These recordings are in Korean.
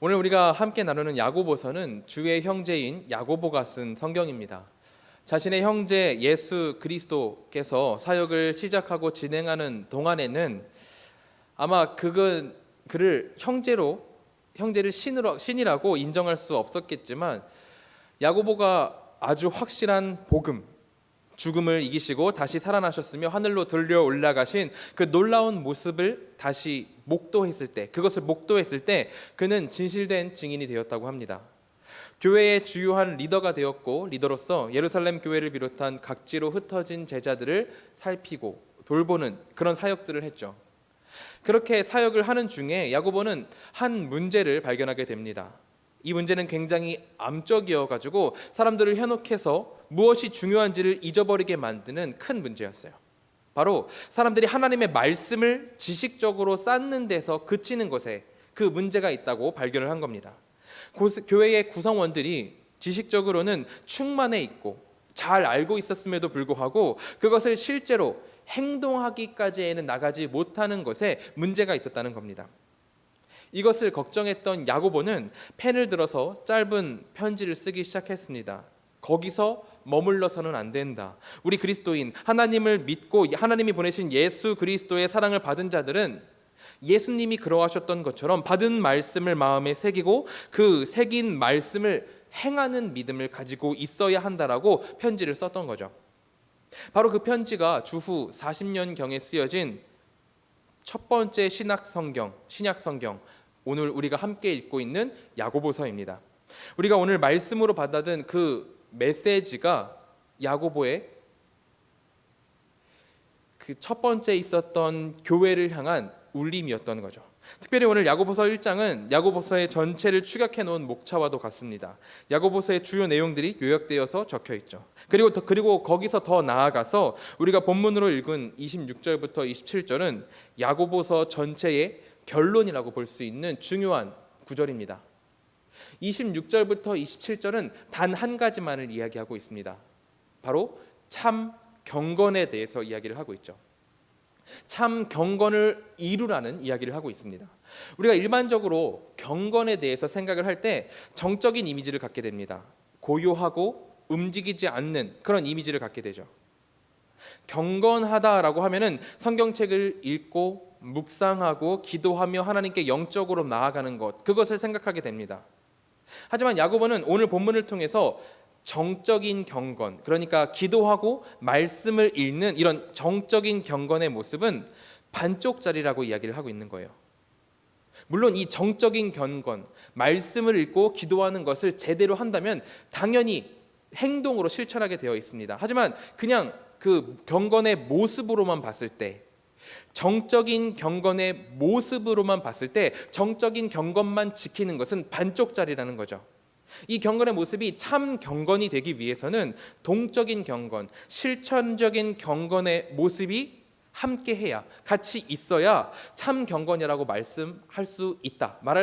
오늘 우리가 함께 나누는 야고보서는 주의 형제인 야고보가 쓴 성경입니다. 자신의 형제 예수 그리스도께서 사역을 시작하고 진행하는 동안에는 아마 그를 형제를 신이라고 인정할 수 없었겠지만, 야고보가 아주 확실한 복음, 죽음을 이기시고 다시 살아나셨으며 하늘로 들려 올라가신 그 놀라운 모습을 다시 그것을 목도했을 때 그는 진실된 증인이 되었다고 합니다. 교회의 주요한 리더가 되었고, 리더로서 예루살렘 교회를 비롯한 각지로 흩어진 제자들을 살피고 돌보는 그런 사역들을 했죠. 그렇게 사역을 하는 중에 야고보는 한 문제를 발견하게 됩니다. 이 문제는 굉장히 암적이어가지고 사람들을 현혹해서 무엇이 중요한지를 잊어버리게 만드는 큰 문제였어요. 바로 사람들이 하나님의 말씀을 지식적으로 쌓는 데서 그치는 것에 그 문제가 있다고 발견을 한 겁니다. 교회의 구성원들이 지식적으로는 충만해 있고 잘 알고 있었음에도 불구하고 그것을 실제로 행동하기까지에는 나가지 못하는 것에 문제가 있었다는 겁니다. 이것을 걱정했던 야고보는 펜을 들어서 짧은 편지를 쓰기 시작했습니다. 거기서 머물러서는 안 된다. 우리 그리스도인, 하나님을 믿고 하나님이 보내신 예수 그리스도의 사랑을 받은 자들은 예수님이 그러하셨던 것처럼 받은 말씀을 마음에 새기고 그 새긴 말씀을 행하는 믿음을 가지고 있어야 한다라고 편지를 썼던 거죠. 바로 그 편지가 주후 40년경에 쓰여진 첫 번째 신약 성경, 오늘 우리가 함께 읽고 있는 야고보서입니다. 우리가 오늘 말씀으로 받아든 그 메시지가 야고보의 그 첫 번째 있었던 교회를 향한 울림이었던 거죠. 특별히 오늘 야고보서 1장은 야고보서의 전체를 축약해 놓은 목차와도 같습니다. 야고보서의 주요 내용들이 요약되어서 적혀 있죠. 그리고 거기서 더 나아가서 우리가 본문으로 읽은 26절부터 27절은 야고보서 전체의 결론이라고 볼 수 있는 중요한 구절입니다. 26절부터 27절은 단 한 가지만을 이야기하고 있습니다. 바로 참 경건에 대해서 이야기를 하고 있죠. 참 경건을 이루라는 이야기를 하고 있습니다. 우리가 일반적으로 경건에 대해서 생각을 할 때 정적인 이미지를 갖게 됩니다. 고요하고 움직이지 않는 그런 이미지를 갖게 되죠. 경건하다라고 하면은 성경책을 읽고 묵상하고 기도하며 하나님께 영적으로 나아가는 것, 그것을 생각하게 됩니다. 하지만 야고보는 오늘 본문을 통해서 정적인 경건, 그러니까 기도하고 말씀을 읽는 이런 정적인 경건의 모습은 반쪽짜리라고 이야기를 하고 있는 거예요. 물론 이 정적인 경건, 말씀을 읽고 기도하는 것을 제대로 한다면 당연히 행동으로 실천하게 되어 있습니다. 하지만 그냥 그 경건의 모습으로만 봤을 때, 정적인 경건의 모습으로만 봤을 때 정적인 경건만 지키는 것은 반쪽짜리라는 거죠. 이 경건의 모습이 참 경건이 되기 위해서는 동적인 경건, 실천적인 경건의 모습이 함께해야, 같이 있어야 참 경건이라고 말할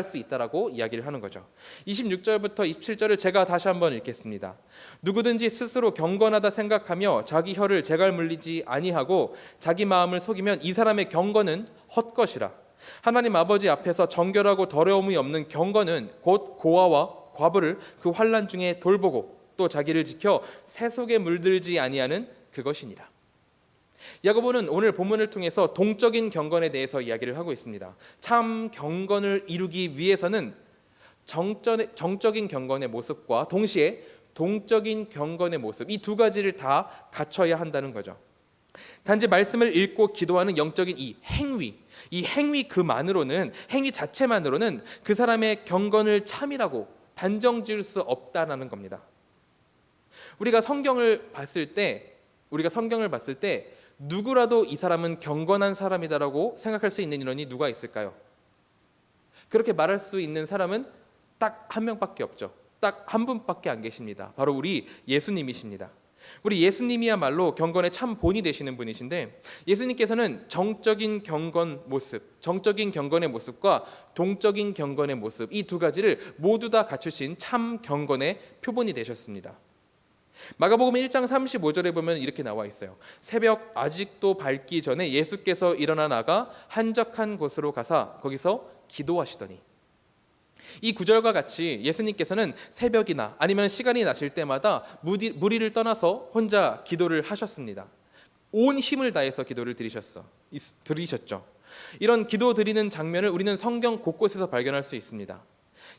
수 있다라고 이야기를 하는 거죠. 26절부터 27절을 제가 다시 한번 읽겠습니다. 누구든지 스스로 경건하다 생각하며 자기 혀를 제갈 물리지 아니하고 자기 마음을 속이면 이 사람의 경건은 헛것이라. 하나님 아버지 앞에서 정결하고 더러움이 없는 경건은 곧 고아와 과부를 그 환난 중에 돌보고 또 자기를 지켜 새 속에 물들지 아니하는 그것이니라. 야고보는 오늘 본문을 통해서 동적인 경건에 대해서 이야기를 하고 있습니다. 참 경건을 이루기 위해서는 정적인 경건의 모습과 동시에 동적인 경건의 모습, 이 두 가지를 다 갖춰야 한다는 거죠. 단지 말씀을 읽고 기도하는 영적인 이 행위 자체만으로는 그 사람의 경건을 참이라고 단정 지을 수 없다라는 겁니다. 우리가 성경을 봤을 때 누구라도 이 사람은 경건한 사람이다라고 생각할 수 있는 인원이 누가 있을까요? 그렇게 말할 수 있는 사람은 딱 한 명밖에 없죠. 딱 한 분밖에 안 계십니다. 바로 우리 예수님이십니다. 우리 예수님이야말로 경건의 참 본이 되시는 분이신데, 예수님께서는 정적인 경건의 모습과 동적인 경건의 모습, 이 두 가지를 모두 다 갖추신 참 경건의 표본이 되셨습니다. 마가복음 1장 35절에 보면 이렇게 나와 있어요. 새벽 아직도 밝기 전에 예수께서 일어나 나가 한적한 곳으로 가사 거기서 기도하시더니. 이 구절과 같이 예수님께서는 새벽이나 아니면 시간이 나실 때마다 무리를 떠나서 혼자 기도를 하셨습니다. 온 힘을 다해서 기도를 드리셨죠. 이런 기도 드리는 장면을 우리는 성경 곳곳에서 발견할 수 있습니다.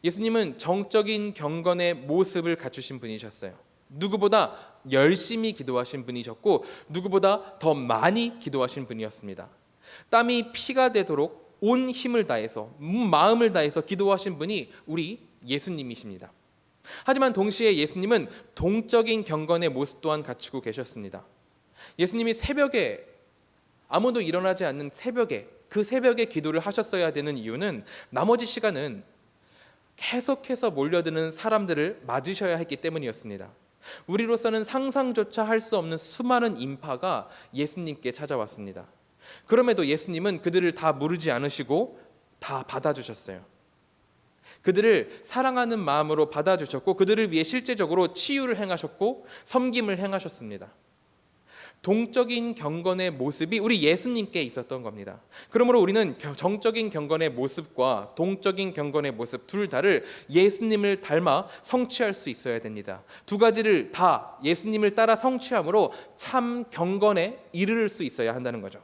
예수님은 정적인 경건의 모습을 갖추신 분이셨어요. 누구보다 열심히 기도하신 분이셨고 누구보다 더 많이 기도하신 분이었습니다. 땀이 피가 되도록 온 힘을 다해서 마음을 다해서 기도하신 분이 우리 예수님이십니다. 하지만 동시에 예수님은 동적인 경건의 모습 또한 갖추고 계셨습니다. 예수님이 새벽에, 아무도 일어나지 않는 새벽에, 그 새벽에 기도를 하셨어야 되는 이유는 나머지 시간은 계속해서 몰려드는 사람들을 맞으셔야 했기 때문이었습니다. 우리로서는 상상조차 할 수 없는 수많은 인파가 예수님께 찾아왔습니다. 그럼에도 예수님은 그들을 다 무르지 않으시고 다 받아주셨어요. 그들을 사랑하는 마음으로 받아주셨고 그들을 위해 실제적으로 치유를 행하셨고 섬김을 행하셨습니다. 동적인 경건의 모습이 우리 예수님께 있었던 겁니다. 그러므로 우리는 정적인 경건의 모습과 동적인 경건의 모습 둘 다를 예수님을 닮아 성취할 수 있어야 됩니다. 두 가지를 다 예수님을 따라 성취함으로 참 경건에 이르를 수 있어야 한다는 거죠.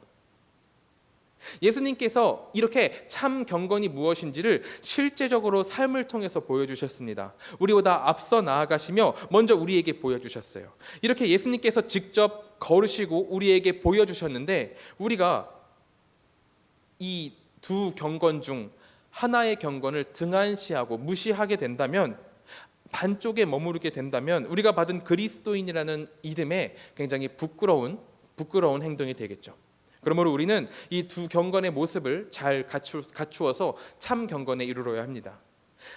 예수님께서 이렇게 참 경건이 무엇인지를 실제적으로 삶을 통해서 보여주셨습니다. 우리보다 앞서 나아가시며 먼저 우리에게 보여주셨어요. 이렇게 예수님께서 직접 걸으시고 우리에게 보여주셨는데 우리가 이 두 경건 중 하나의 경건을 등한시하고 무시하게 된다면, 반쪽에 머무르게 된다면 우리가 받은 그리스도인이라는 이름에 굉장히 부끄러운 행동이 되겠죠. 그러므로 우리는 이 두 경건의 모습을 잘 갖추어서 참 경건에 이르러야 합니다.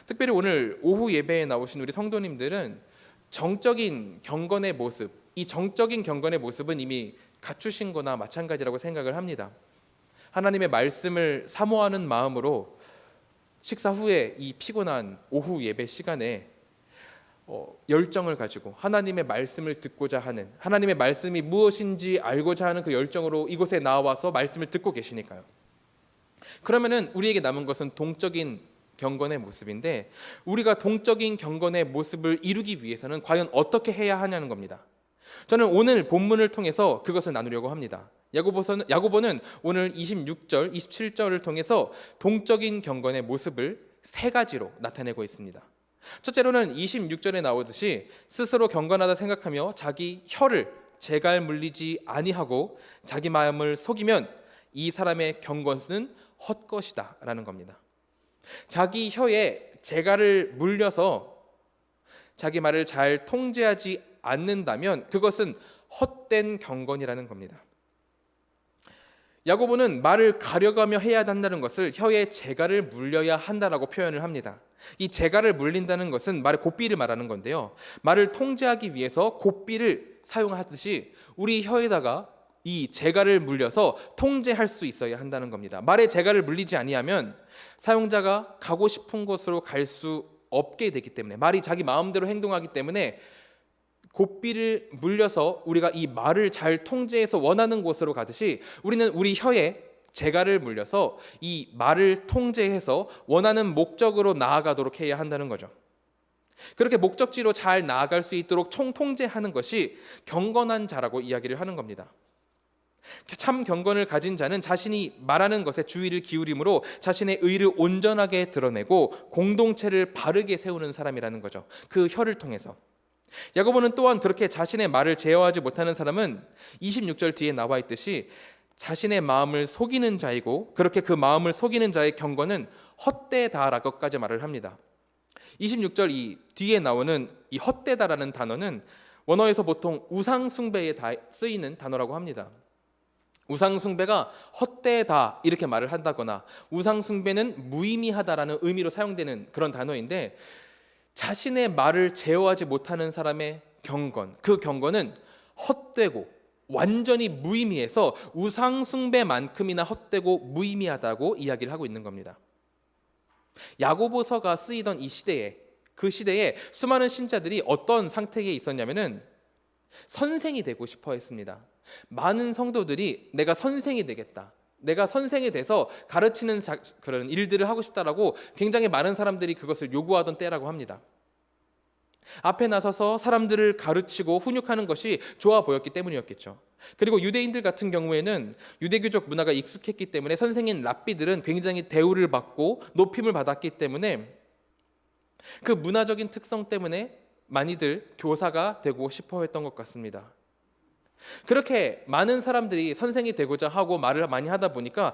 특별히 오늘 오후 예배에 나오신 우리 성도님들은 정적인 경건의 모습, 이 정적인 경건의 모습은 이미 갖추신 거나 마찬가지라고 생각을 합니다. 하나님의 말씀을 사모하는 마음으로 식사 후에 이 피곤한 오후 예배 시간에 열정을 가지고 하나님의 말씀을 듣고자 하는, 하나님의 말씀이 무엇인지 알고자 하는 그 열정으로 이곳에 나와서 말씀을 듣고 계시니까요. 그러면은 우리에게 남은 것은 동적인 경건의 모습인데, 우리가 동적인 경건의 모습을 이루기 위해서는 과연 어떻게 해야 하냐는 겁니다. 저는 오늘 본문을 통해서 그것을 나누려고 합니다. 야고보는 오늘 26절, 27절을 통해서 동적인 경건의 모습을 세 가지로 나타내고 있습니다. 첫째로는 26절에 나오듯이 스스로 경건하다 생각하며 자기 혀를 재갈 물리지 아니하고 자기 마음을 속이면 이 사람의 경건은 헛것이다 라는 겁니다. 자기 혀에 재갈을 물려서 자기 말을 잘 통제하지 않는다면 그것은 헛된 경건이라는 겁니다. 야고보는 말을 가려가며 해야 한다는 것을 혀에 재갈을 물려야 한다라고 표현을 합니다. 이 재갈을 물린다는 것은 말의 고삐를 말하는 건데요, 말을 통제하기 위해서 고삐를 사용하듯이 우리 혀에다가 이 재갈을 물려서 통제할 수 있어야 한다는 겁니다. 말에 재갈을 물리지 아니하면 사용자가 가고 싶은 곳으로 갈 수 없게 되기 때문에, 말이 자기 마음대로 행동하기 때문에 고삐를 물려서 우리가 이 말을 잘 통제해서 원하는 곳으로 가듯이 우리는 우리 혀에 재갈을 물려서 이 말을 통제해서 원하는 목적으로 나아가도록 해야 한다는 거죠. 그렇게 목적지로 잘 나아갈 수 있도록 총통제하는 것이 경건한 자라고 이야기를 하는 겁니다. 참 경건을 가진 자는 자신이 말하는 것에 주의를 기울임으로 자신의 의를 온전하게 드러내고 공동체를 바르게 세우는 사람이라는 거죠. 그 혀를 통해서. 야고보는 또한 그렇게 자신의 말을 제어하지 못하는 사람은 26절 뒤에 나와 있듯이 자신의 마음을 속이는 자이고, 그렇게 그 마음을 속이는 자의 경건은 헛되다라고까지 말을 합니다. 26절 이 뒤에 나오는 이 헛되다라는 단어는 원어에서 보통 우상 숭배에 쓰이는 단어라고 합니다. 우상 숭배가 헛되다 이렇게 말을 한다거나 우상 숭배는 무의미하다라는 의미로 사용되는 그런 단어인데, 자신의 말을 제어하지 못하는 사람의 경건, 그 경건은 헛되고 완전히 무의미해서 우상 숭배만큼이나 헛되고 무의미하다고 이야기를 하고 있는 겁니다. 야고보서가 쓰이던 이 시대에, 그 시대에 수많은 신자들이 어떤 상태에 있었냐면은 선생이 되고 싶어 했습니다. 많은 성도들이 내가 선생이 되겠다, 내가 선생이 돼서 가르치는 그런 일들을 하고 싶다라고 굉장히 많은 사람들이 그것을 요구하던 때라고 합니다. 앞에 나서서 사람들을 가르치고 훈육하는 것이 좋아 보였기 때문이었겠죠. 그리고 유대인들 같은 경우에는 유대교적 문화가 익숙했기 때문에 선생인 랍비들은 굉장히 대우를 받고 높임을 받았기 때문에 그 문화적인 특성 때문에 많이들 교사가 되고 싶어 했던 것 같습니다. 그렇게 많은 사람들이 선생이 되고자 하고 말을 많이 하다 보니까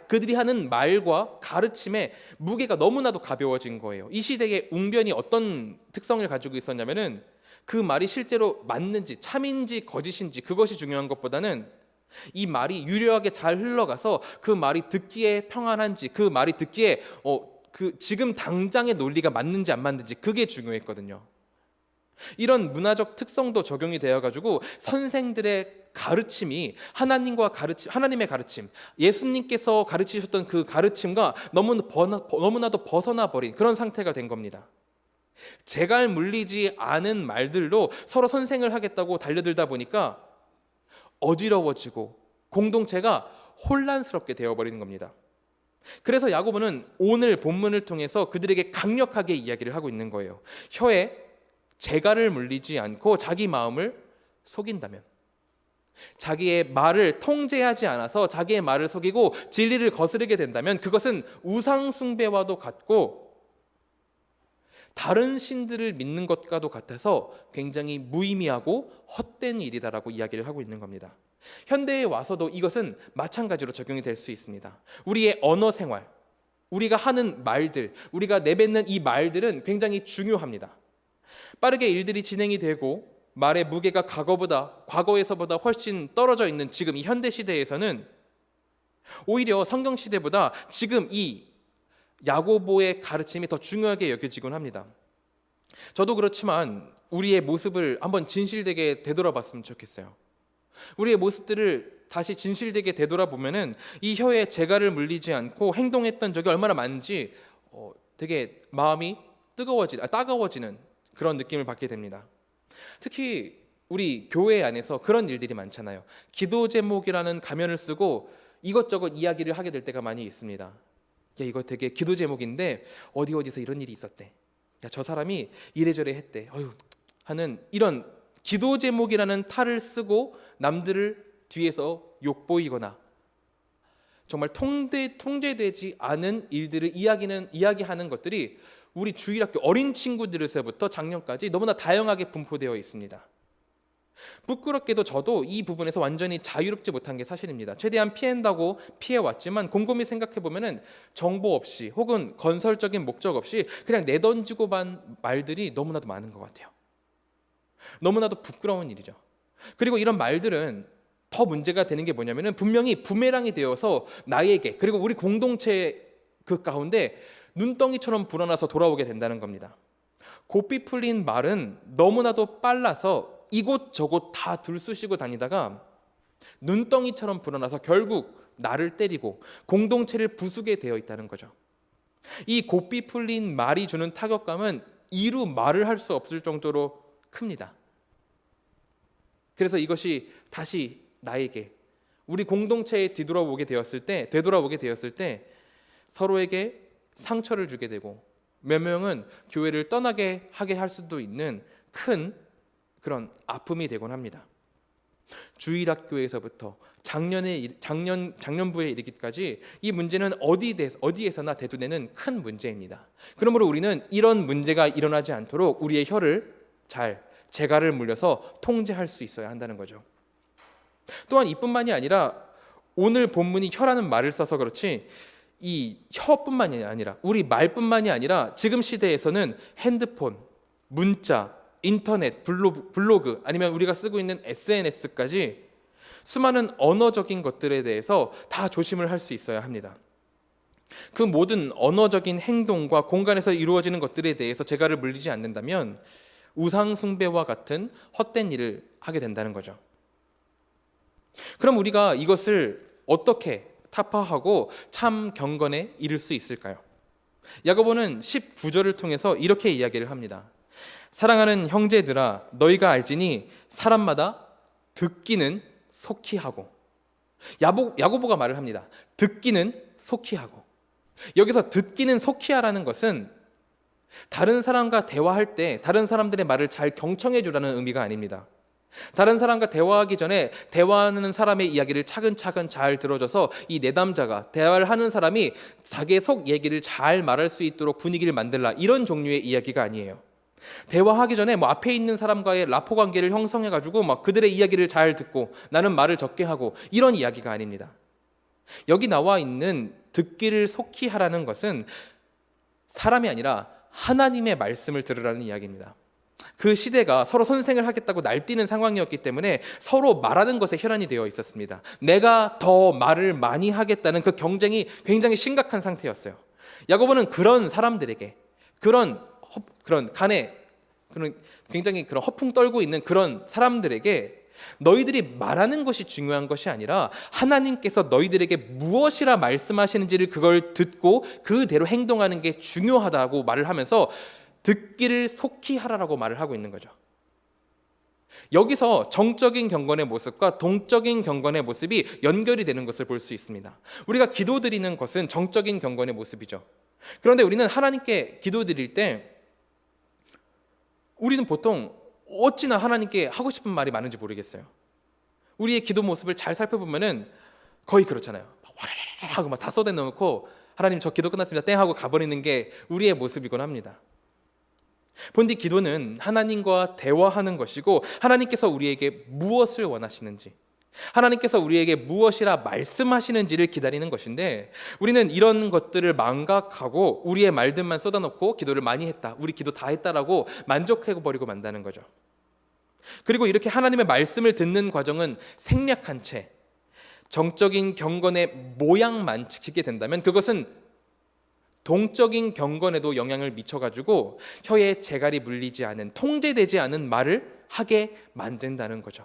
그들이 하는 말과 가르침의 무게가 너무나도 가벼워진 거예요. 이 시대의 웅변이 어떤 특성을 가지고 있었냐면은 그 말이 실제로 맞는지 참인지 거짓인지 그것이 중요한 것보다는 이 말이 유려하게 잘 흘러가서 그 말이 듣기에 평안한지 그 말이 듣기에 그 지금 당장의 논리가 맞는지 안 맞는지 그게 중요했거든요. 이런 문화적 특성도 적용이 되어가지고 선생들의 가르침이 하나님의 가르침, 예수님께서 가르치셨던 그 가르침과 너무나도 벗어나 버린 그런 상태가 된 겁니다. 재갈 물리지 않은 말들로 서로 선생을 하겠다고 달려들다 보니까 어지러워지고 공동체가 혼란스럽게 되어버리는 겁니다. 그래서 야고보는 오늘 본문을 통해서 그들에게 강력하게 이야기를 하고 있는 거예요. 혀에 재갈을 물리지 않고 자기 마음을 속인다면, 자기의 말을 통제하지 않아서 자기의 말을 속이고 진리를 거스르게 된다면 그것은 우상 숭배와도 같고 다른 신들을 믿는 것과도 같아서 굉장히 무의미하고 헛된 일이다라고 이야기를 하고 있는 겁니다. 현대에 와서도 이것은 마찬가지로 적용이 될 수 있습니다. 우리의 언어 생활, 우리가 하는 말들, 우리가 내뱉는 이 말들은 굉장히 중요합니다. 빠르게 일들이 진행이 되고 말의 무게가 과거에서보다 훨씬 떨어져 있는 지금 이 현대 시대에서는 오히려 성경 시대보다 지금 이 야고보의 가르침이 더 중요하게 여겨지곤 합니다. 저도 그렇지만 우리의 모습을 한번 진실되게 되돌아봤으면 좋겠어요. 우리의 모습들을 다시 진실되게 되돌아보면은 이 혀에 재갈을 물리지 않고 행동했던 적이 얼마나 많은지 되게 마음이 따가워지는 그런 느낌을 받게 됩니다. 특히 우리 교회 안에서 그런 일들이 많잖아요. 기도 제목이라는 가면을 쓰고 이것저것 이야기를 하게 될 때가 많이 있습니다. 야, 이거 되게 기도 제목인데 어디서 이런 일이 있었대. 야, 저 사람이 이래저래 했대. 하는 이런 기도 제목이라는 탈을 쓰고 남들을 뒤에서 욕보이거나 정말 통제되지 않은 일들을 이야기하는 것들이 우리 주일학교 어린 친구들에서부터 작년까지 너무나 다양하게 분포되어 있습니다. 부끄럽게도 저도 이 부분에서 완전히 자유롭지 못한 게 사실입니다. 최대한 피한다고 피해왔지만 곰곰이 생각해보면 정보 없이 혹은 건설적인 목적 없이 그냥 내던지고 만 말들이 너무나도 많은 것 같아요. 너무나도 부끄러운 일이죠. 그리고 이런 말들은 더 문제가 되는 게 뭐냐면 분명히 부메랑이 되어서 나에게 그리고 우리 공동체 그 가운데 눈덩이처럼 불어나서 돌아오게 된다는 겁니다. 고삐 풀린 말은 너무나도 빨라서 이곳저곳 다 들쑤시고 다니다가 눈덩이처럼 불어나서 결국 나를 때리고 공동체를 부수게 되어 있다는 거죠. 이 고삐 풀린 말이 주는 타격감은 이루 말을 할 수 없을 정도로 큽니다. 그래서 이것이 다시 나에게 우리 공동체에 되돌아오게 되었을 때 서로에게 상처를 주게 되고 몇 명은 교회를 떠나게 하게 할 수도 있는 큰 그런 아픔이 되곤 합니다. 주일학교에서부터 작년부에 이르기까지 이 문제는 어디에서나 대두되는 큰 문제입니다. 그러므로 우리는 이런 문제가 일어나지 않도록 우리의 혀를 잘 재갈을 물려서 통제할 수 있어야 한다는 거죠. 또한 이뿐만이 아니라 오늘 본문이 혀라는 말을 써서 그렇지 이 혀뿐만이 아니라 우리 말뿐만이 아니라 지금 시대에서는 핸드폰, 문자, 인터넷, 블로그 아니면 우리가 쓰고 있는 SNS까지 수많은 언어적인 것들에 대해서 다 조심을 할 수 있어야 합니다. 그 모든 언어적인 행동과 공간에서 이루어지는 것들에 대해서 재갈을 물리지 않는다면 우상 숭배와 같은 헛된 일을 하게 된다는 거죠. 그럼 우리가 이것을 어떻게 타파하고 참 경건에 이를 수 있을까요? 야고보는 19절을 통해서 이렇게 이야기를 합니다. 사랑하는 형제들아 너희가 알지니 사람마다 듣기는 속히 하고 야고보가 말을 합니다. 듣기는 속히 하고. 여기서 듣기는 속히 하라는 것은 다른 사람과 대화할 때 다른 사람들의 말을 잘 경청해 주라는 의미가 아닙니다. 다른 사람과 대화하기 전에 대화하는 사람의 이야기를 차근차근 잘 들어줘서 이 내담자가, 대화를 하는 사람이 자기의 속 얘기를 잘 말할 수 있도록 분위기를 만들라, 이런 종류의 이야기가 아니에요. 대화하기 전에 앞에 있는 사람과의 라포 관계를 형성해가지고 그들의 이야기를 잘 듣고 나는 말을 적게 하고, 이런 이야기가 아닙니다. 여기 나와 있는 듣기를 속히 하라는 것은 사람이 아니라 하나님의 말씀을 들으라는 이야기입니다. 그 시대가 서로 선생을 하겠다고 날뛰는 상황이었기 때문에 서로 말하는 것에 혈안이 되어 있었습니다. 내가 더 말을 많이 하겠다는 그 경쟁이 굉장히 심각한 상태였어요. 야고보는 그런 사람들에게, 그런 간에 굉장히 그런 허풍 떨고 있는 그런 사람들에게 너희들이 말하는 것이 중요한 것이 아니라 하나님께서 너희들에게 무엇이라 말씀하시는지를 그걸 듣고 그대로 행동하는 게 중요하다고 말을 하면서 듣기를 속히 하라라고 말을 하고 있는 거죠. 여기서 정적인 경건의 모습과 동적인 경건의 모습이 연결이 되는 것을 볼 수 있습니다. 우리가 기도드리는 것은 정적인 경건의 모습이죠. 그런데 우리는 하나님께 기도드릴 때 우리는 보통 어찌나 하나님께 하고 싶은 말이 많은지 모르겠어요. 우리의 기도 모습을 잘 살펴보면은 거의 그렇잖아요. 와라라라 하고 다 쏟아내놓고 하나님 저 기도 끝났습니다 땡 하고 가버리는 게 우리의 모습이곤 합니다. 본디 기도는 하나님과 대화하는 것이고 하나님께서 우리에게 무엇을 원하시는지, 하나님께서 우리에게 무엇이라 말씀하시는지를 기다리는 것인데, 우리는 이런 것들을 망각하고 우리의 말들만 쏟아놓고 기도를 많이 했다, 우리 기도 다 했다라고 만족해버리고 만다는 거죠. 그리고 이렇게 하나님의 말씀을 듣는 과정은 생략한 채 정적인 경건의 모양만 지키게 된다면 그것은 동적인 경건에도 영향을 미쳐가지고 혀에 재갈이 물리지 않은, 통제되지 않은 말을 하게 만든다는 거죠.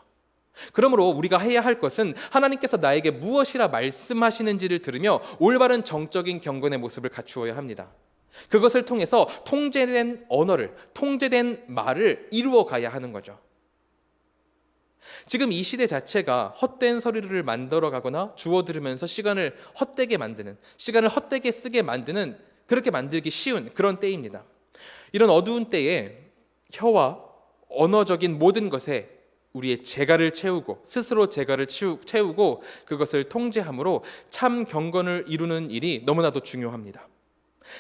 그러므로 우리가 해야 할 것은 하나님께서 나에게 무엇이라 말씀하시는지를 들으며 올바른 정적인 경건의 모습을 갖추어야 합니다. 그것을 통해서 통제된 언어를, 통제된 말을 이루어 가야 하는 거죠. 지금 이 시대 자체가 헛된 서류를 만들어 가거나 주워 들으면서 시간을 헛되게 만드는, 시간을 헛되게 쓰게 만드는, 그렇게 만들기 쉬운 그런 때입니다. 이런 어두운 때에 혀와 언어적인 모든 것에 우리의 재갈을 채우고 스스로 재갈을 채우고 그것을 통제함으로 참 경건을 이루는 일이 너무나도 중요합니다.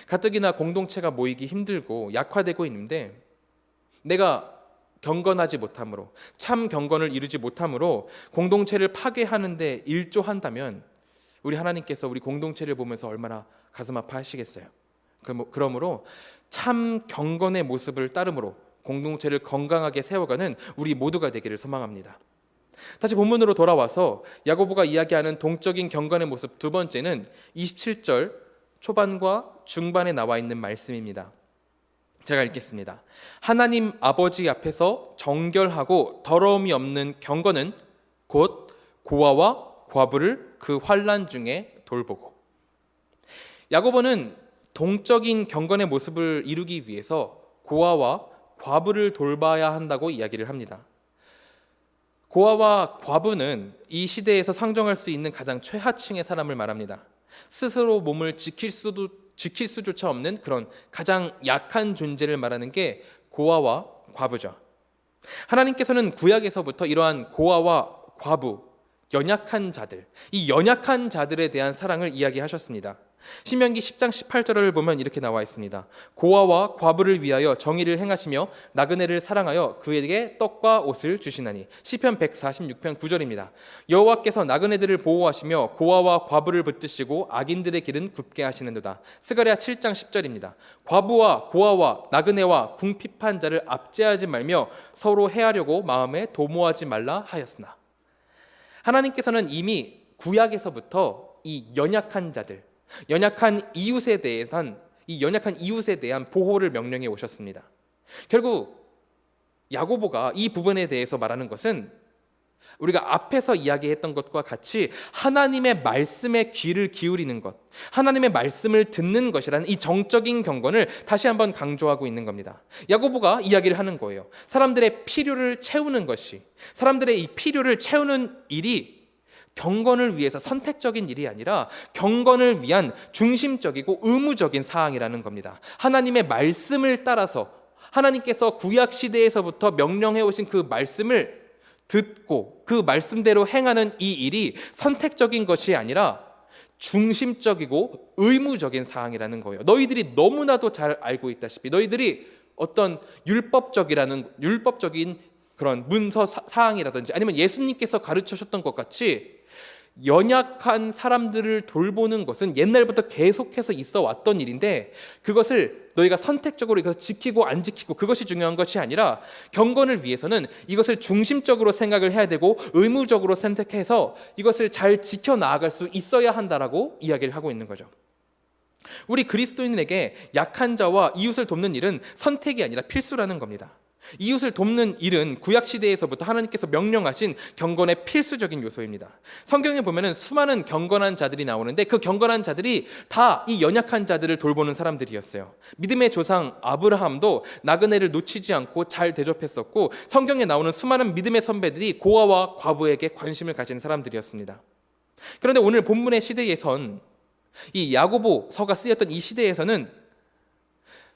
가뜩이나 공동체가 모이기 힘들고 약화되고 있는데 내가 경건하지 못함으로, 참 경건을 이루지 못함으로 공동체를 파괴하는 데 일조한다면 우리 하나님께서 우리 공동체를 보면서 얼마나 가슴 아파하시겠어요. 그러므로 참 경건의 모습을 따름으로 공동체를 건강하게 세워가는 우리 모두가 되기를 소망합니다. 다시 본문으로 돌아와서 야고보가 이야기하는 동적인 경건의 모습 두 번째는 27절 초반과 중반에 나와 있는 말씀입니다. 제가 읽겠습니다. 하나님 아버지 앞에서 정결하고 더러움이 없는 경건은 곧 고아와 과부를 그 환난 중에 돌보고. 야고보는 동적인 경건의 모습을 이루기 위해서 고아와 과부를 돌봐야 한다고 이야기를 합니다. 고아와 과부는 이 시대에서 상정할 수 있는 가장 최하층의 사람을 말합니다. 스스로 몸을 지킬 수조차 없는 그런 가장 약한 존재를 말하는 게 고아와 과부죠. 하나님께서는 구약에서부터 이러한 고아와 과부, 연약한 자들, 이 연약한 자들에 대한 사랑을 이야기하셨습니다. 신명기 10장 18절을 보면 이렇게 나와 있습니다. 고아와 과부를 위하여 정의를 행하시며 나그네를 사랑하여 그에게 떡과 옷을 주시나니. 시편 146편 9절입니다. 여호와께서 나그네들을 보호하시며 고아와 과부를 붙드시고 악인들의 길은 굽게 하시는도다. 스가랴 7장 10절입니다. 과부와 고아와 나그네와 궁핍한 자를 압제하지 말며 서로 해하려고 마음에 도모하지 말라 하였으나. 하나님께서는 이미 구약에서부터 이 연약한 자들, 연약한 이웃에 대한 보호를 명령해 오셨습니다. 결국 야고보가 이 부분에 대해서 말하는 것은 우리가 앞에서 이야기했던 것과 같이 하나님의 말씀에 귀를 기울이는 것, 하나님의 말씀을 듣는 것이라는 이 정적인 경건을 다시 한번 강조하고 있는 겁니다. 야고보가 이야기를 하는 거예요. 사람들의 필요를 채우는 것이, 사람들의 이 필요를 채우는 일이 경건을 위해서 선택적인 일이 아니라 경건을 위한 중심적이고 의무적인 사항이라는 겁니다. 하나님의 말씀을 따라서 하나님께서 구약 시대에서부터 명령해 오신 그 말씀을 듣고 그 말씀대로 행하는 이 일이 선택적인 것이 아니라 중심적이고 의무적인 사항이라는 거예요. 너희들이 너무나도 잘 알고 있다시피 너희들이 어떤 율법적인 그런 문서 사항이라든지 아니면 예수님께서 가르치셨던 것 같이 연약한 사람들을 돌보는 것은 옛날부터 계속해서 있어 왔던 일인데 그것을 너희가 선택적으로 이것을 지키고 안 지키고 그것이 중요한 것이 아니라 경건을 위해서는 이것을 중심적으로 생각을 해야 되고 의무적으로 선택해서 이것을 잘 지켜나갈 수 있어야 한다라고 이야기를 하고 있는 거죠. 우리 그리스도인에게 약한 자와 이웃을 돕는 일은 선택이 아니라 필수라는 겁니다. 이웃을 돕는 일은 구약시대에서부터 하나님께서 명령하신 경건의 필수적인 요소입니다. 성경에 보면 수많은 경건한 자들이 나오는데 그 경건한 자들이 다 이 연약한 자들을 돌보는 사람들이었어요. 믿음의 조상 아브라함도 나그네를 놓치지 않고 잘 대접했었고 성경에 나오는 수많은 믿음의 선배들이 고아와 과부에게 관심을 가진 사람들이었습니다. 그런데 오늘 본문의 시대에선 이 야고보서가 쓰였던 이 시대에서는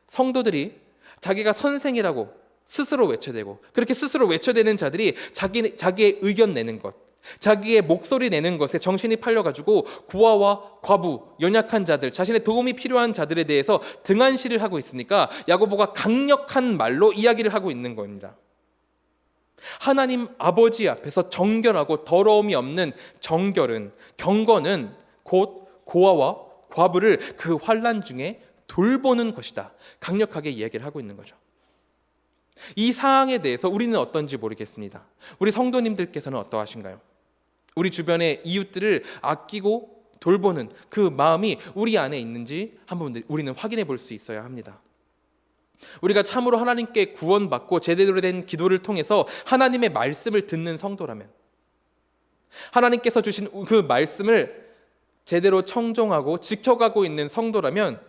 성도들이 자기가 선생이라고 스스로 외쳐대고 그렇게 스스로 외쳐대는 자들이 자기의 의견 내는 것, 자기의 목소리 내는 것에 정신이 팔려가지고 고아와 과부, 연약한 자들, 자신의 도움이 필요한 자들에 대해서 등한시를 하고 있으니까 야고보가 강력한 말로 이야기를 하고 있는 겁니다. 하나님 아버지 앞에서 정결하고 더러움이 없는 경건은 곧 고아와 과부를 그 환난 중에 돌보는 것이다. 강력하게 이야기를 하고 있는 거죠. 이 사항에 대해서 우리는 어떤지 모르겠습니다. 우리 성도님들께서는 어떠하신가요? 우리 주변의 이웃들을 아끼고 돌보는 그 마음이 우리 안에 있는지 한번 우리는 확인해 볼 수 있어야 합니다. 우리가 참으로 하나님께 구원받고 제대로 된 기도를 통해서 하나님의 말씀을 듣는 성도라면, 하나님께서 주신 그 말씀을 제대로 청종하고 지켜가고 있는 성도라면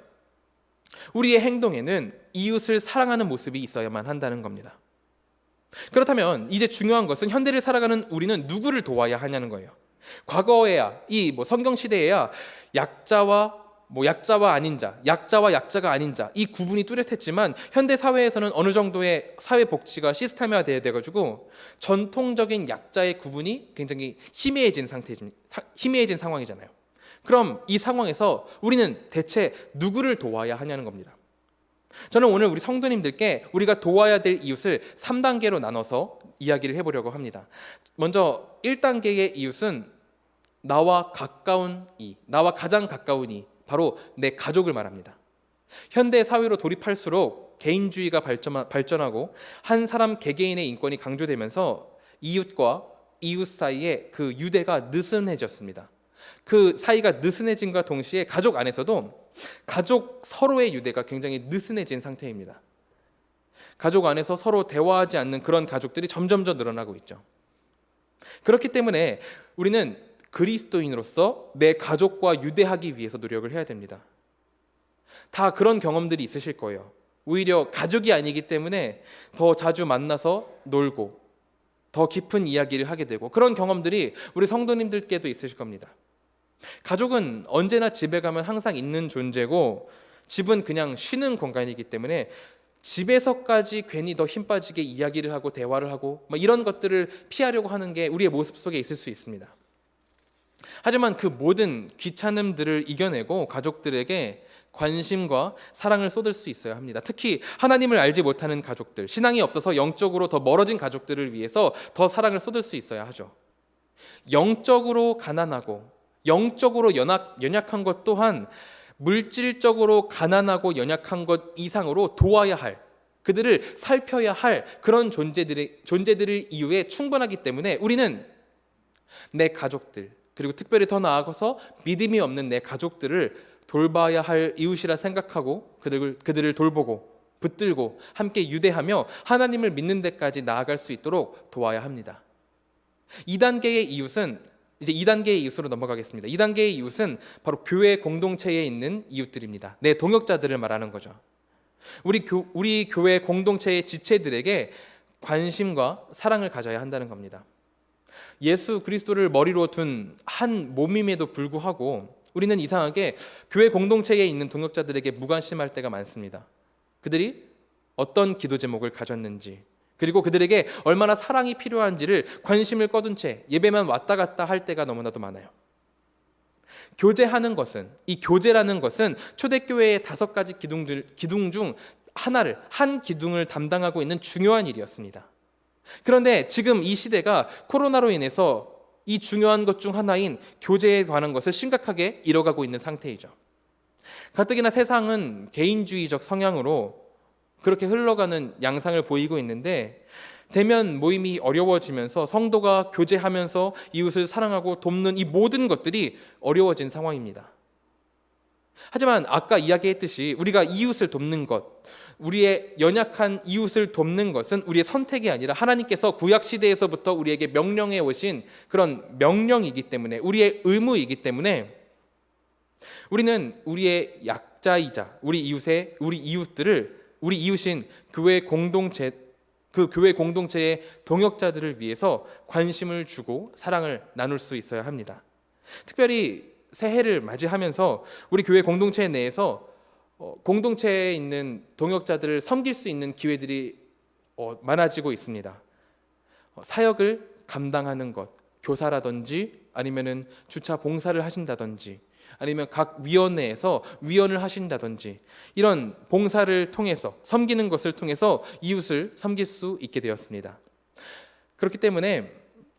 우리의 행동에는 이웃을 사랑하는 모습이 있어야만 한다는 겁니다. 그렇다면 이제 중요한 것은 현대를 살아가는 우리는 누구를 도와야 하냐는 거예요. 과거에야 이 성경 시대에야 약자와 아닌 자, 약자와 약자가 아닌 자 이 구분이 뚜렷했지만 현대 사회에서는 어느 정도의 사회 복지가 시스템화되어 돼가지고 전통적인 약자의 구분이 굉장히 희미해진 상황이잖아요. 그럼 이 상황에서 우리는 대체 누구를 도와야 하냐는 겁니다. 저는 오늘 우리 성도님들께 우리가 도와야 될 이웃을 3단계로 나눠서 이야기를 해보려고 합니다. 먼저 1단계의 이웃은 나와 가장 가까운 이, 바로 내 가족을 말합니다. 현대 사회로 돌입할수록 개인주의가 발전하고 한 사람 개개인의 인권이 강조되면서 이웃과 이웃 사이에 그 유대가 느슨해졌습니다. 그 사이가 느슨해짐과 동시에 가족 안에서도 가족 서로의 유대가 굉장히 느슨해진 상태입니다. 가족 안에서 서로 대화하지 않는 그런 가족들이 점점 더 늘어나고 있죠. 그렇기 때문에 우리는 그리스도인으로서 내 가족과 유대하기 위해서 노력을 해야 됩니다. 다 그런 경험들이 있으실 거예요. 오히려 가족이 아니기 때문에 더 자주 만나서 놀고 더 깊은 이야기를 하게 되고 그런 경험들이 우리 성도님들께도 있으실 겁니다. 가족은 언제나 집에 가면 항상 있는 존재고 집은 그냥 쉬는 공간이기 때문에 집에서까지 괜히 더 힘 빠지게 이야기를 하고 대화를 하고 이런 것들을 피하려고 하는 게 우리의 모습 속에 있을 수 있습니다. 하지만 그 모든 귀찮음들을 이겨내고 가족들에게 관심과 사랑을 쏟을 수 있어야 합니다. 특히 하나님을 알지 못하는 가족들, 신앙이 없어서 영적으로 더 멀어진 가족들을 위해서 더 사랑을 쏟을 수 있어야 하죠. 영적으로 가난하고 영적으로 연약한 것 또한 물질적으로 가난하고 연약한 것 이상으로 도와야 할, 그들을 살펴야 할 그런 존재들의 이유에 충분하기 때문에 우리는 내 가족들, 그리고 특별히 더 나아가서 믿음이 없는 내 가족들을 돌봐야 할 이웃이라 생각하고 그들을 돌보고 붙들고 함께 유대하며 하나님을 믿는 데까지 나아갈 수 있도록 도와야 합니다. 2단계의 이웃으로 넘어가겠습니다. 2단계의 이웃은 바로 교회 공동체에 있는 이웃들입니다. 내 동역자들을 말하는 거죠. 우리 교회 공동체의 지체들에게 관심과 사랑을 가져야 한다는 겁니다. 예수 그리스도를 머리로 둔 한 몸임에도 불구하고 우리는 이상하게 교회 공동체에 있는 동역자들에게 무관심할 때가 많습니다. 그들이 어떤 기도 제목을 가졌는지, 그리고 그들에게 얼마나 사랑이 필요한지를 관심을 꺼둔 채 예배만 왔다 갔다 할 때가 너무나도 많아요. 교제하는 것은, 이 교제라는 것은 초대교회의 5가지 기둥 중 한 기둥을 담당하고 있는 중요한 일이었습니다. 그런데 지금 이 시대가 코로나로 인해서 이 중요한 것 중 하나인 교제에 관한 것을 심각하게 잃어가고 있는 상태이죠. 가뜩이나 세상은 개인주의적 성향으로 그렇게 흘러가는 양상을 보이고 있는데, 대면 모임이 어려워지면서 성도가 교제하면서 이웃을 사랑하고 돕는 이 모든 것들이 어려워진 상황입니다. 하지만 아까 이야기했듯이 우리가 이웃을 돕는 것, 우리의 연약한 이웃을 돕는 것은 우리의 선택이 아니라 하나님께서 구약시대에서부터 우리에게 명령해 오신 그런 명령이기 때문에, 우리의 의무이기 때문에 우리는 우리의 약자이자 우리 이웃들을, 우리 이웃인 교회 공동체, 그 교회 공동체의 동역자들을 위해서 관심을 주고 사랑을 나눌 수 있어야 합니다. 특별히 새해를 맞이하면서 우리 교회 공동체 내에서 공동체에 있는 동역자들을 섬길 수 있는 기회들이 많아지고 있습니다. 사역을 감당하는 것, 교사라든지 아니면은 주차 봉사를 하신다든지 아니면 각 위원회에서 위원을 하신다든지, 이런 봉사를 통해서, 섬기는 것을 통해서 이웃을 섬길 수 있게 되었습니다. 그렇기 때문에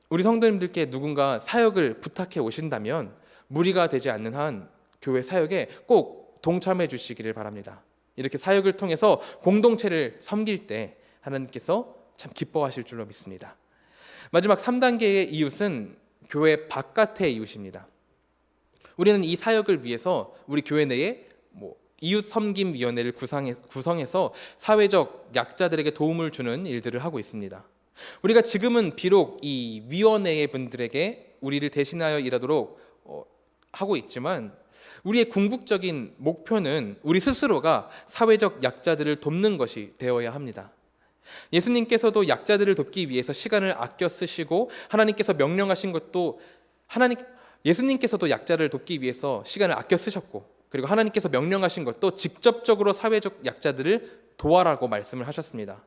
우리 성도님들께 누군가 사역을 부탁해 오신다면 무리가 되지 않는 한 교회 사역에 꼭 동참해 주시기를 바랍니다. 이렇게 사역을 통해서 공동체를 섬길 때 하나님께서 참 기뻐하실 줄로 믿습니다. 마지막 3단계의 이웃은 교회 바깥의 이웃입니다. 우리는 이 사역을 위해서 우리 교회 내에 이웃 섬김 위원회를 구성해서 사회적 약자들에게 도움을 주는 일들을 하고 있습니다. 우리가 지금은 비록 이 위원회의 분들에게 우리를 대신하여 일하도록 하고 있지만, 우리의 궁극적인 목표는 우리 스스로가 사회적 약자들을 돕는 것이 되어야 합니다. 예수님께서도 약자들을 돕기 위해서 시간을 아껴 쓰시고, 하나님께서 명령하신 것도 예수님께서도 약자를 돕기 위해서 시간을 아껴 쓰셨고, 그리고 하나님께서 명령하신 것도 직접적으로 사회적 약자들을 도와라고 말씀을 하셨습니다.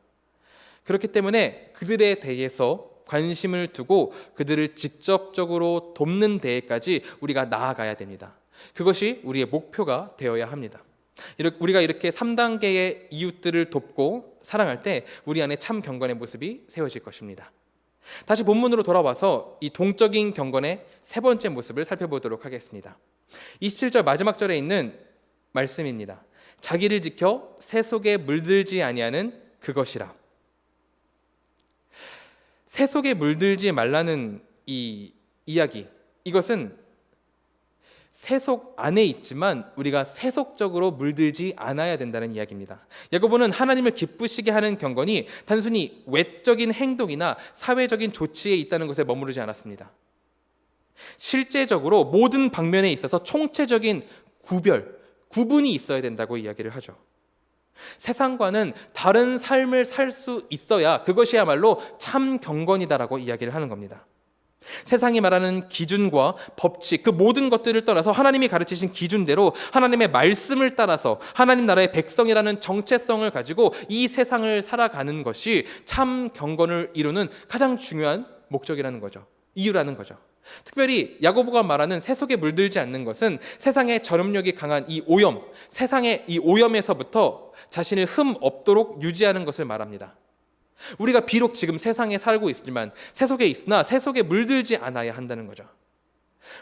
그렇기 때문에 그들에 대해서 관심을 두고 그들을 직접적으로 돕는 데에까지 우리가 나아가야 됩니다. 그것이 우리의 목표가 되어야 합니다. 우리가 이렇게 3단계의 이웃들을 돕고 사랑할 때 우리 안에 참 경건의 모습이 세워질 것입니다. 다시 본문으로 돌아와서 이 동적인 경건의 3번째 모습을 살펴보도록 하겠습니다. 27절 마지막 절에 있는 말씀입니다. 자기를 지켜 새 속에 물들지 아니하는 그것이라. 새 속에 물들지 말라는 이 이야기, 이것은 세속 안에 있지만 우리가 세속적으로 물들지 않아야 된다는 이야기입니다. 야고보는 하나님을 기쁘시게 하는 경건이 단순히 외적인 행동이나 사회적인 조치에 있다는 것에 머무르지 않았습니다. 실제적으로 모든 방면에 있어서 총체적인 구분이 있어야 된다고 이야기를 하죠. 세상과는 다른 삶을 살 수 있어야 그것이야말로 참 경건이다라고 이야기를 하는 겁니다. 세상이 말하는 기준과 법칙, 그 모든 것들을 떠나서 하나님이 가르치신 기준대로 하나님의 말씀을 따라서 하나님 나라의 백성이라는 정체성을 가지고 이 세상을 살아가는 것이 참 경건을 이루는 가장 중요한 목적이라는 거죠. 이유라는 거죠. 특별히 야고보가 말하는 새 속에 물들지 않는 것은 세상의 저렴력이 강한 이 오염, 세상의 이 오염에서부터 자신을 흠 없도록 유지하는 것을 말합니다. 우리가 비록 지금 세상에 살고 있지만 새 속에 있으나 새 속에 물들지 않아야 한다는 거죠.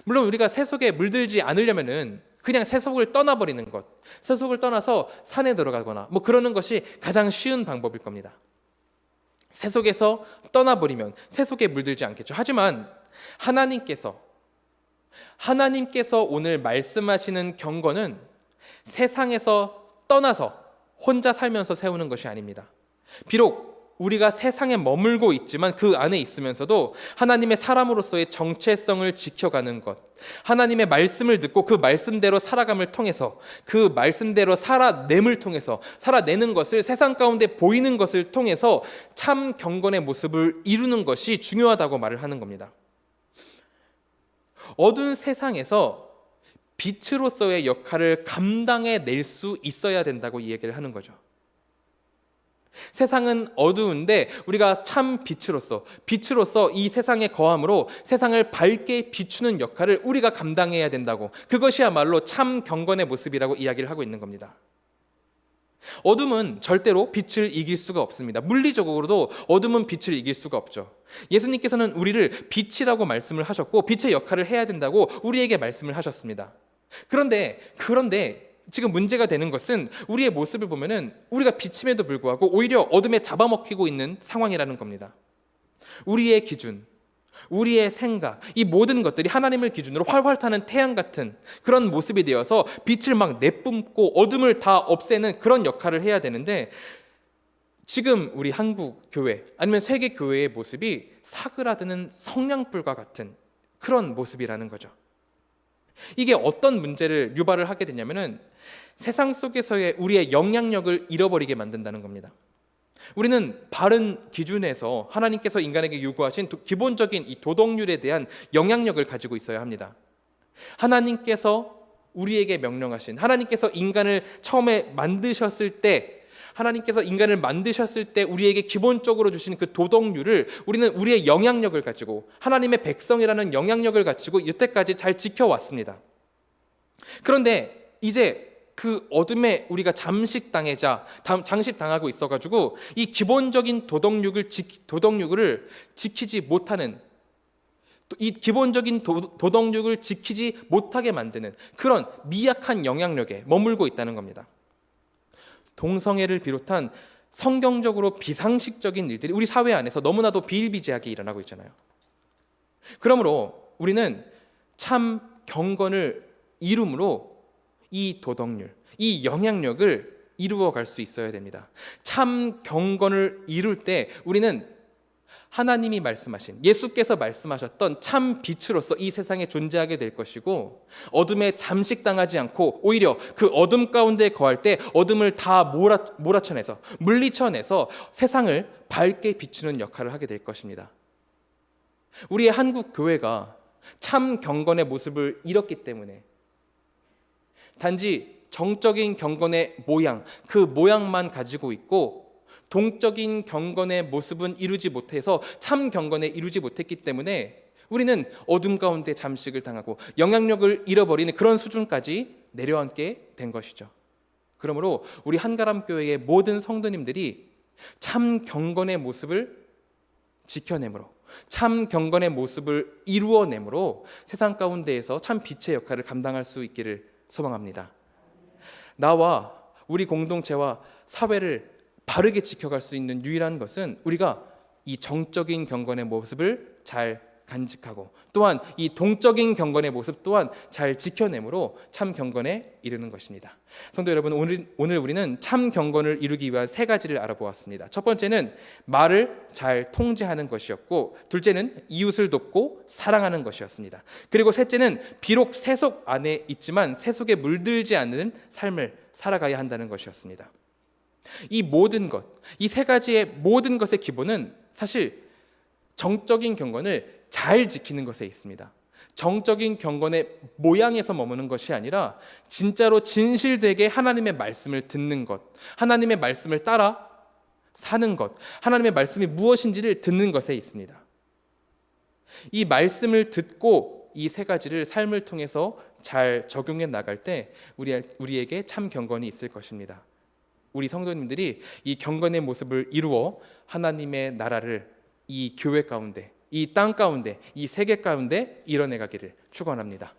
물론 우리가 새 속에 물들지 않으려면은 그냥 새 속을 떠나버리는 것, 새 속을 떠나서 산에 들어가거나 그러는 것이 가장 쉬운 방법일 겁니다. 새 속에서 떠나버리면 새 속에 물들지 않겠죠. 하지만 하나님께서 오늘 말씀하시는 경건은 세상에서 떠나서 혼자 살면서 세우는 것이 아닙니다. 비록 우리가 세상에 머물고 있지만 그 안에 있으면서도 하나님의 사람으로서의 정체성을 지켜가는 것, 하나님의 말씀을 듣고 그 말씀대로 살아감을 통해서, 그 말씀대로 살아내는 것을, 세상 가운데 보이는 것을 통해서 참 경건의 모습을 이루는 것이 중요하다고 말을 하는 겁니다. 어두운 세상에서 빛으로서의 역할을 감당해낼 수 있어야 된다고 이야기를 하는 거죠. 세상은 어두운데 우리가 참 빛으로서 이 세상에 거함으로 세상을 밝게 비추는 역할을 우리가 감당해야 된다고, 그것이야말로 참 경건의 모습이라고 이야기를 하고 있는 겁니다. 어둠은 절대로 빛을 이길 수가 없습니다. 물리적으로도 어둠은 빛을 이길 수가 없죠. 예수님께서는 우리를 빛이라고 말씀을 하셨고 빛의 역할을 해야 된다고 우리에게 말씀을 하셨습니다. 그런데 지금 문제가 되는 것은 우리의 모습을 보면은 우리가 빛임에도 불구하고 오히려 어둠에 잡아먹히고 있는 상황이라는 겁니다. 우리의 기준, 우리의 생각, 이 모든 것들이 하나님을 기준으로 활활 타는 태양 같은 그런 모습이 되어서 빛을 막 내뿜고 어둠을 다 없애는 그런 역할을 해야 되는데, 지금 우리 한국 교회 아니면 세계 교회의 모습이 사그라드는 성냥불과 같은 그런 모습이라는 거죠. 이게 어떤 문제를 유발을 하게 되냐면은 세상 속에서의 우리의 영향력을 잃어버리게 만든다는 겁니다. 우리는 바른 기준에서 하나님께서 인간에게 요구하신 기본적인 이 도덕률에 대한 영향력을 가지고 있어야 합니다. 하나님께서 우리에게 명령하신, 하나님께서 인간을 처음에 만드셨을 때 우리에게 기본적으로 주신 그 도덕률을 우리는 우리의 영향력을 가지고, 하나님의 백성이라는 영향력을 가지고 여태까지 잘 지켜왔습니다. 그런데 이제 그 어둠에 우리가 장식당하고 있어가지고 이 기본적인 도덕률을 지키지 못하는, 이 기본적인 도덕률을 지키지 못하게 만드는 그런 미약한 영향력에 머물고 있다는 겁니다. 동성애를 비롯한 성경적으로 비상식적인 일들이 우리 사회 안에서 너무나도 비일비재하게 일어나고 있잖아요. 그러므로 우리는 참 경건을 이룸으로 이 도덕률, 이 영향력을 이루어 갈 수 있어야 됩니다. 참 경건을 이룰 때 우리는 하나님이 말씀하신, 예수께서 말씀하셨던 참 빛으로서 이 세상에 존재하게 될 것이고, 어둠에 잠식당하지 않고 오히려 그 어둠 가운데 거할 때 어둠을 다 몰아쳐내서, 물리쳐내서 세상을 밝게 비추는 역할을 하게 될 것입니다. 우리의 한국 교회가 참 경건의 모습을 잃었기 때문에 단지 정적인 경건의 모양, 그 모양만 가지고 있고 동적인 경건의 모습은 이루지 못해서 참 경건에 이루지 못했기 때문에 우리는 어둠 가운데 잠식을 당하고 영향력을 잃어버리는 그런 수준까지 내려앉게 된 것이죠. 그러므로 우리 한가람교회의 모든 성도님들이 참 경건의 모습을 지켜내므로, 참 경건의 모습을 이루어내므로 세상 가운데에서 참 빛의 역할을 감당할 수 있기를 소망합니다. 나와 우리 공동체와 사회를 바르게 지켜갈 수 있는 유일한 것은 우리가 이 정적인 경건의 모습을 잘 간직하고 또한 이 동적인 경건의 모습 또한 잘 지켜내므로 참 경건에 이르는 것입니다. 성도 여러분, 오늘 우리는 참 경건을 이루기 위한 세 가지를 알아보았습니다. 첫 번째는 말을 잘 통제하는 것이었고, 둘째는 이웃을 돕고 사랑하는 것이었습니다. 그리고 셋째는 비록 세속 안에 있지만 세속에 물들지 않는 삶을 살아가야 한다는 것이었습니다. 이 모든 것, 이 세 가지의 모든 것의 기본은 사실 정적인 경건을 잘 지키는 것에 있습니다. 정적인 경건의 모양에서 머무는 것이 아니라 진짜로 진실되게 하나님의 말씀을 듣는 것, 하나님의 말씀을 따라 사는 것, 하나님의 말씀이 무엇인지를 듣는 것에 있습니다. 이 말씀을 듣고 이 세 가지를 삶을 통해서 잘 적용해 나갈 때 우리에게 참 경건이 있을 것입니다. 우리 성도님들이 이 경건의 모습을 이루어 하나님의 나라를 이 교회 가운데, 이 땅 가운데, 이 세계 가운데 이뤄내가기를 축원합니다.